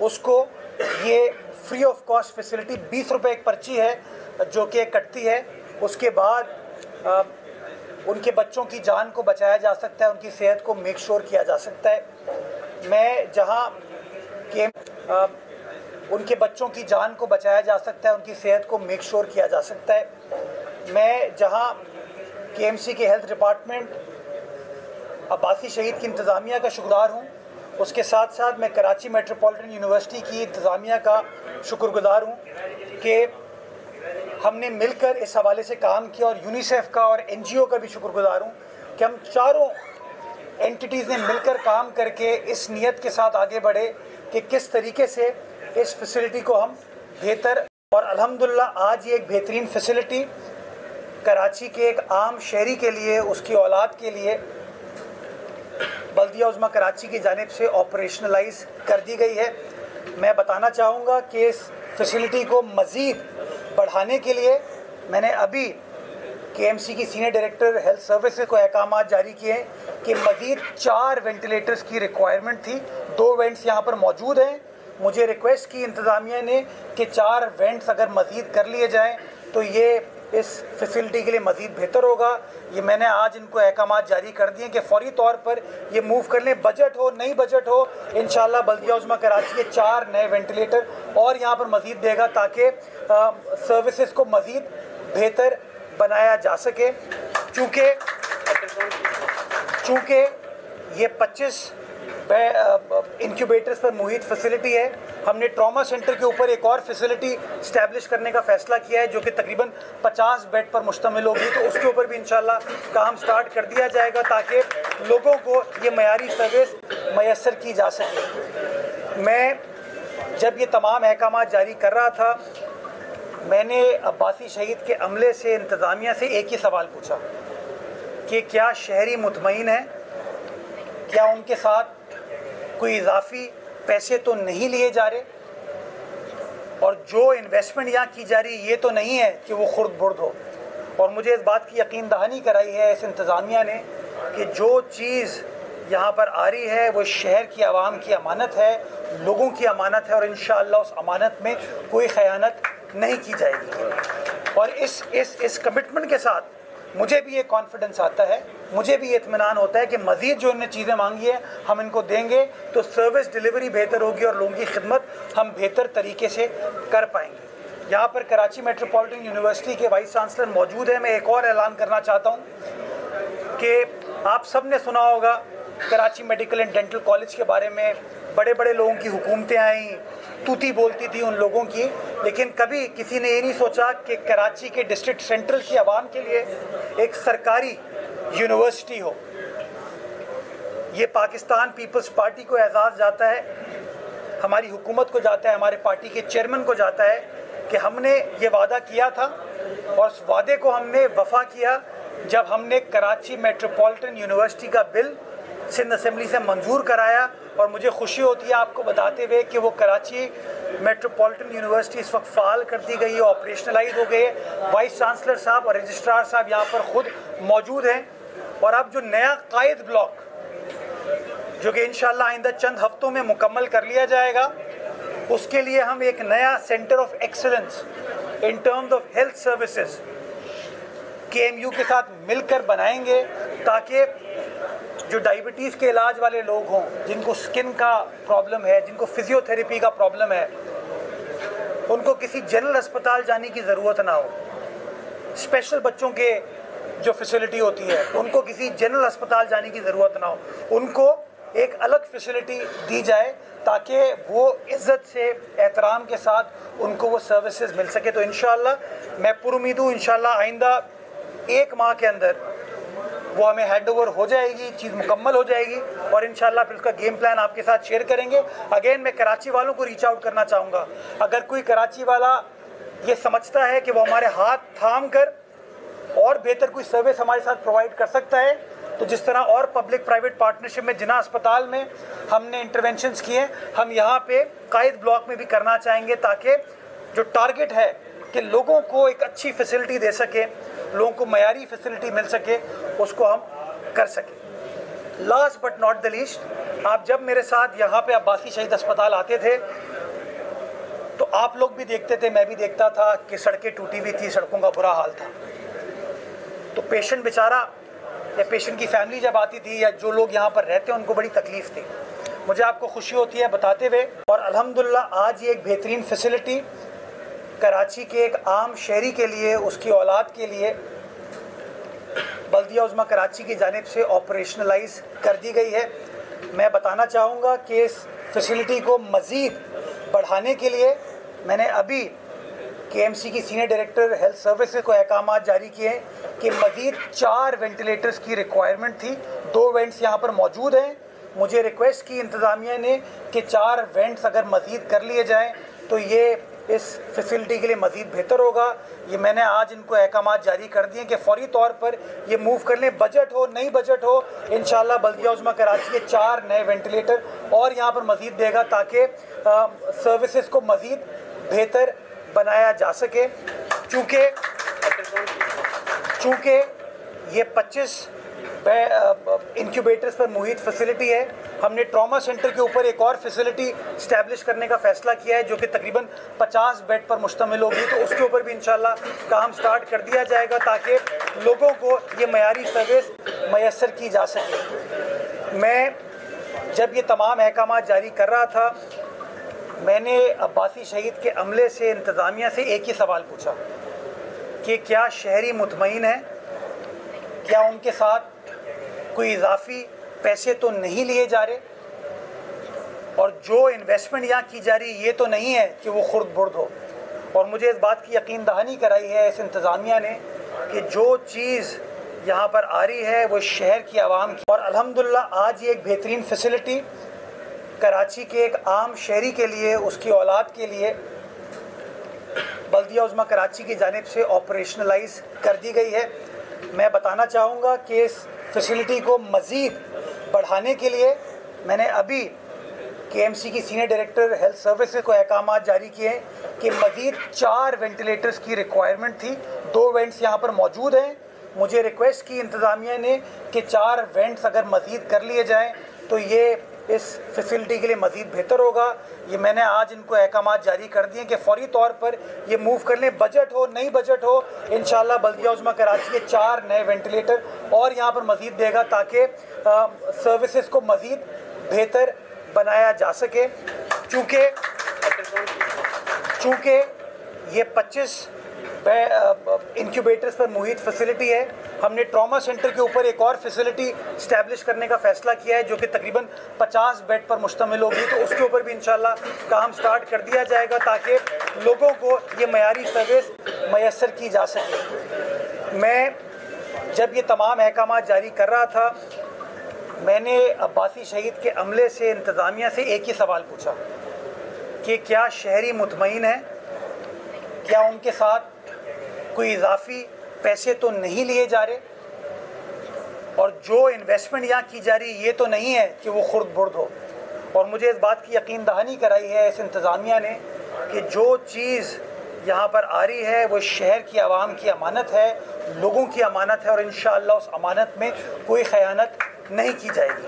उसको ये free of cost facility 20 रुपये एक पर्ची है जो कि कटती है। उसके बाद उनके बच्चों की जान को बचाया जा सकता है, उनकी सेहत को मेक श्योर किया जा सकता है। मैं जहां के उनके बच्चों की जान को बचाया जा सकता है, उनकी सेहत को मेक श्योर किया जा सकता है। मैं जहां KMC के हेल्थ डिपार्टमेंट, अब्बासी शहीद की इंतज़ामिया का शुक्रगुज़ार हूँ, उसके साथ साथ मैं कराची मेट्रोपॉलिटन यूनिवर्सिटी की इंतज़ामिया का शुक्रगुज़ार हूँ कि हमने मिलकर इस हवाले से काम किया, और यूनिसेफ का और NGO का भी शुक्रगुज़ार हूँ कि हम चारों एंटिटीज़ ने मिलकर काम करके इस नीयत के साथ आगे बढ़े कि किस तरीके से इस फैसिलिटी को हम बेहतर, और अल्हम्दुलिल्लाह आज ये एक बेहतरीन फैसिलिटी कराची के एक आम शहरी के लिए, उसकी औलाद के लिए बल्दिया उज़्मा कराची की जानिब से ऑपरेशनलाइज कर दी गई है। मैं बताना चाहूँगा कि इस फैसिलिटी को मज़ीद बढ़ाने के लिए मैंने अभी KMC की सीनियर डायरेक्टर हेल्थ सर्विसेज को अहकाम जारी किए हैं कि मज़ीद 4 वेंटिलेटर्स की रिक्वायरमेंट थी। 2 वेंट्स यहाँ पर मौजूद हैं। मुझे रिक्वेस्ट की इंतज़ामिया ने कि 4 वेंट्स अगर मज़ीद कर लिए जाएँ तो ये इस फैसिलिटी के लिए मज़ीद बेहतर होगा। ये मैंने आज इनको अहकाम जारी कर दिए कि फ़ौरी तौर पर ये मूव कर लें। बजट हो नहीं बजट हो, इंशाल्लाह बल्दिया उज़्मा कराची के 4 नए वेंटिलेटर और यहाँ पर मज़ीद देगा ताकि सर्विसेज को मज़ीद बेहतर बनाया जा सके। चूँकि ये 25 इंक्यूबेटर्स पर मुहित फैसिलिटी है, हमने ट्रॉमा सेंटर के ऊपर एक और फैसिलिटी इस्टेब्लिश करने का फ़ैसला किया है जो कि तकरीबन 50 बेड पर मुश्तमिल होगी। तो उसके ऊपर भी इंशाल्लाह काम स्टार्ट कर दिया जाएगा ताकि लोगों को ये मयारी सर्विस मैसर की जा सके। मैं जब ये तमाम अहकाम जारी कर रहा था, मैंने अब्बासी शहीद के अमले से, इंतज़ामिया से एक ही सवाल पूछा कि क्या शहरी मुतमईन है, क्या उनके साथ कोई इजाफी पैसे तो नहीं लिए जा रहे, और जो इन्वेस्टमेंट यहाँ की जा रही है ये तो नहीं है कि वो खुर्द बुर्द हो। और मुझे इस बात की यकीन दहानी कराई है इस इंतज़ामिया ने कि जो चीज़ यहाँ पर आ रही है वो शहर की आवाम की अमानत है, लोगों की अमानत है, और इंशाअल्लाह उस अमानत में कोई ख़यानत नहीं की जाएगी। और इस कमिटमेंट के साथ मुझे भी ये कॉन्फिडेंस आता है, मुझे भी ये इत्मीनान होता है कि मज़ीद जो इन्हें चीज़ें मांगी है हम इनको देंगे तो सर्विस डिलीवरी बेहतर होगी और लोगों की खिदमत हम बेहतर तरीके से कर पाएंगे। यहाँ पर कराची मेट्रोपॉलिटन यूनिवर्सिटी के वाइस चांसलर मौजूद है। मैं एक और ऐलान करना चाहता हूँ कि आप सब ने सुना होगा Karachi medical and dental college के बारे में, बड़े बड़े लोगों की हुकूमतें आईं, तूती बोलती थी उन लोगों की, लेकिन कभी किसी ने ये नहीं सोचा कि कराची के डिस्ट्रिक्ट सेंट्रल की आवाम के लिए एक सरकारी यूनिवर्सिटी हो। ये पाकिस्तान पीपल्स पार्टी को एजाज़ जाता है, हमारी हुकूमत को जाता है, हमारे पार्टी के चेयरमैन को जाता है कि हमने ये वादा किया था और उस वादे को हमने वफा किया जब हमने कराची मेट्रोपॉलिटन यूनिवर्सिटी का बिल सिंध असेंबली से मंजूर कराया। और मुझे खुशी होती है आपको बताते हुए कि वो कराची मेट्रोपॉलिटन यूनिवर्सिटी इस वक्त फ़ाल कर दी गई है, ऑपरेशनलाइज हो गई है। वाइस चांसलर साहब और रजिस्ट्रार साहब यहाँ पर ख़ुद मौजूद हैं। और अब जो नया कायद ब्लॉक जो कि इंशाअल्लाह आइंदा चंद हफ्तों में मुकम्मल कर लिया जाएगा, उसके लिए हम एक नया centre of excellence in terms of health services KMU के साथ मिलकर बनाएंगे ताकि जो डायबिटीज़ के इलाज वाले लोग हों, जिनको स्किन का प्रॉब्लम है, जिनको फिजियोथेरेपी का प्रॉब्लम है, उनको किसी जनरल अस्पताल जाने की ज़रूरत ना हो। स्पेशल बच्चों के जो फैसिलिटी होती है उनको किसी जनरल अस्पताल जाने की ज़रूरत ना हो, उनको एक अलग फैसिलिटी दी जाए ताकि वो इज़्ज़त से, एहतराम के साथ उनको वो सर्विसेज मिल सके। तो इंशाअल्लाह मैं पुरुमीद हूँ इंशाअल्लाह आइंदा 1 माह के अंदर वो हमें हैंड ओवर हो जाएगी, चीज़ मुकम्मल हो जाएगी और इंशाअल्लाह फिर उसका गेम प्लान आपके साथ शेयर करेंगे। अगेन मैं कराची वालों को रीच आउट करना चाहूँगा, अगर कोई कराची वाला ये समझता है कि वो हमारे हाथ थाम कर और बेहतर कोई सर्विस हमारे साथ प्रोवाइड कर सकता है, तो जिस तरह और पब्लिक प्राइवेट पार्टनरशिप में जिना अस्पताल में हमने इंटरवेंशंस किए, हम यहाँ पे कायद ब्लॉक में भी करना चाहेंगे ताकि जो टारगेट है कि लोगों को एक अच्छी फैसिलिटी दे सके, लोगों को मयारी फैसिलिटी मिल सके, उसको हम कर सकें। Last but not the least, आप जब मेरे साथ यहाँ पे अब्बासी शहीद अस्पताल आते थे तो आप लोग भी देखते थे, मैं भी देखता था कि सड़कें टूटी हुई थी, सड़कों का बुरा हाल था। तो पेशेंट बेचारा या पेशेंट की फैमिली जब आती थी या जो लोग यहाँ पर रहते हैं उनको बड़ी तकलीफ़ थी। मुझे आपको खुशी होती है बताते हुए, और अल्हम्दुलिल्लाह आज ये एक बेहतरीन फैसिलिटी कराची के एक आम शहरी के लिए, उसकी औलाद के लिए बल्दिया उज़्मा कराची की जानिब से ऑपरेशनलाइज कर दी गई है। मैं बताना चाहूँगा कि इस फैसिलिटी को मज़ीद बढ़ाने के लिए मैंने अभी KMC की सीनियर डायरेक्टर हेल्थ सर्विसेज को अहकाम जारी किए हैं कि मज़ीद 4 वेंटिलेटर्स की रिक्वायरमेंट थी। 2 वेंट्स यहाँ पर मौजूद हैं। मुझे रिक्वेस्ट की इंतज़ामिया ने कि 4 वेंट्स अगर मज़ीद कर लिए जाएँ तो ये इस फैसिलिटी के लिए मज़ीद बेहतर होगा। ये मैंने आज इनको अहकाम जारी कर दिए कि फ़ौरी तौर पर ये मूव कर लें। बजट हो नहीं बजट हो, इंशाल्लाह बल्दिया उज़्मा कराची के 4 नए वेंटिलेटर और यहाँ पर मज़ीद देगा ताकि सर्विसेज को मज़ीद बेहतर बनाया जा सके। चूँकि ये 25 इंक्यूबेटर्स पर मुहित फैसिलिटी है, हमने ट्रॉमा सेंटर के ऊपर एक और फैसिलिटी इस्टेब्लिश करने का फ़ैसला किया है जो कि तकरीबन 50 बेड पर मुश्तमिल होगी। तो उसके ऊपर भी इंशाल्लाह काम स्टार्ट कर दिया जाएगा ताकि लोगों को ये मयारी सर्विस मैसर की जा सके। मैं जब ये तमाम अहकाम जारी कर रहा था, मैंने अब्बासी शहीद के अमले से, इंतज़ामिया से एक ही सवाल पूछा कि क्या शहरी मुतमईन है, क्या उनके साथ कोई इजाफी पैसे तो नहीं लिए जा रहे, और जो इन्वेस्टमेंट यहाँ की जा रही ये तो नहीं है कि वो खुर्द बुर्द हो। और मुझे इस बात की यकीन दहानी कराई है इस इंतज़ामिया ने कि जो चीज़ यहाँ पर आ रही है वो शहर की आवाम की, और अल्हम्दुलिल्लाह आज ये एक बेहतरीन फैसिलिटी कराची के एक आम शहरी के लिए, उसकी औलाद के लिए बल्दिया उज़्मा कराची की जानिब से ऑपरेशनलाइज कर दी गई है। मैं बताना चाहूँगा कि इस फैसिलिटी को मज़ीद बढ़ाने के लिए मैंने अभी KMC की सीनियर डायरेक्टर हेल्थ सर्विसेज को अहकाम जारी किए हैं कि मज़ीद 4 वेंटिलेटर्स की रिक्वायरमेंट थी। 2 वेंट्स यहाँ पर मौजूद हैं। मुझे रिक्वेस्ट की इंतज़ामिया ने कि 4 वेंट्स अगर मज़ीद कर लिए जाएँ तो ये इस फैसिलिटी के लिए मज़ीद बेहतर होगा। ये मैंने आज इनको अहकाम जारी कर दिए कि फ़ौरी तौर पर ये मूव कर लें। बजट हो नहीं बजट हो, इंशाल्लाह बल्दिया उज़्मा कराची के 4 नए वेंटिलेटर और यहाँ पर मज़ीद देगा ताकि सर्विसेज को मज़ीद बेहतर बनाया जा सके। चूँकि ये 25 इंक्यूबेटर्स पर मुहित फैसिलिटी है, हमने ट्रॉमा सेंटर के ऊपर एक और फैसिलिटी इस्टेब्लिश करने का फ़ैसला किया है जो कि तकरीबन 50 बेड पर मुश्तमिल होगी। तो उसके ऊपर भी इंशाल्लाह काम स्टार्ट कर दिया जाएगा ताकि लोगों को ये मयारी सर्विस मैसर की जा सके। मैं जब ये तमाम अहकाम जारी कर रहा था, मैंने अब्बासी शहीद के अमले से, इंतज़ामिया से एक ही सवाल पूछा कि क्या शहरी मुतमईन है, क्या उनके साथ कोई इजाफी पैसे तो नहीं लिए जा रहे, और जो इन्वेस्टमेंट यहाँ की जा रही ये तो नहीं है कि वो खुर्द बुर्द हो। और मुझे इस बात की यकीन दहानी कराई है इस इंतज़ामिया ने कि जो चीज़ यहाँ पर आ रही है वो शहर की आवाम की अमानत है, लोगों की अमानत है, और इंशाअल्लाह उस अमानत में कोई ख़यानत नहीं की जाएगी।